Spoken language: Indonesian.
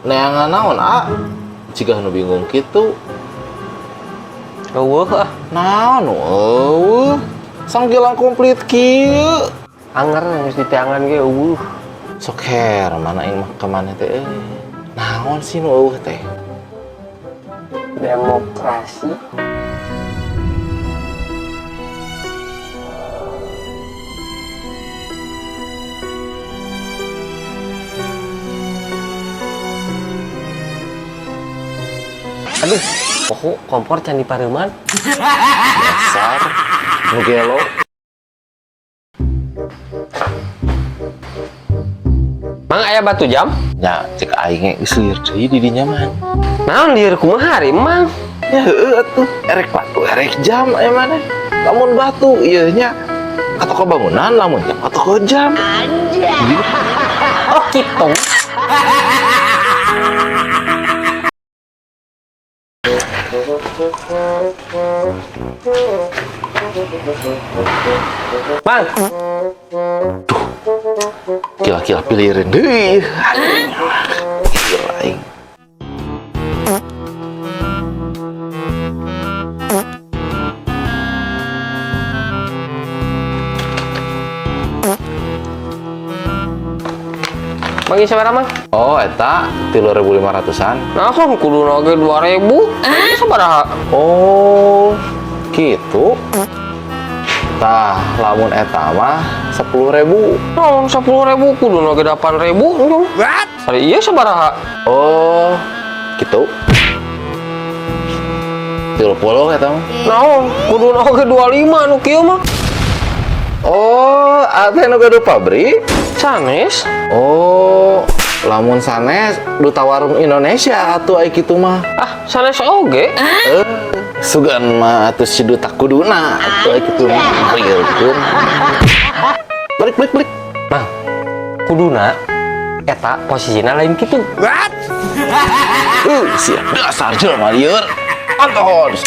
Neangan naon jika nu bingung gitu. Eueuh Naon sanggilan komplit kieu. anger geus diteangan ge eueuh. Sok her mana ieu mah ka maneh teh. Naon sih nu eueuh teh? Demokrasi. Aduh, kompor can dipareuman. Dasar nu gelo. Mang aya batu jam? Nya cek aing geus lieur deui di dinya mah. Naon lieur kumaha hari Mang? Ya heueuh atuh, erek batu erek jam aya maneh. Lamun batu ieu nya atoko bangunan, lamun jam atoko jam. Anjay. Oh kitu. Mang, Kila-kila pilirin deui. Gila aing. Mang ieu sabaraha Mang? Oh, eta 3.500-an. Nah, kudu nage 2.000. Sabaraha? Oh, gitu. Tah, lamun eta mah 10.000. Naon 10.000 kudu nage 8.000. What? Ari ieu sabaraha? Oh, gitu. 30 eta mah. Naon kudu nage 25 nu kieu mah. Oh, ate nu gaduh pabrik. Sanes. Oh, lamun sanes duta warung Indonesia atuh ai kitu mah. Ah, sanes oge. Sugan mah atuh si duta kuduna atuh ai kitu mah. Rieukeun. Balik. Mang, kuduna eta posisina lain kitu. What? Siap dasar jelema lieur. Antos.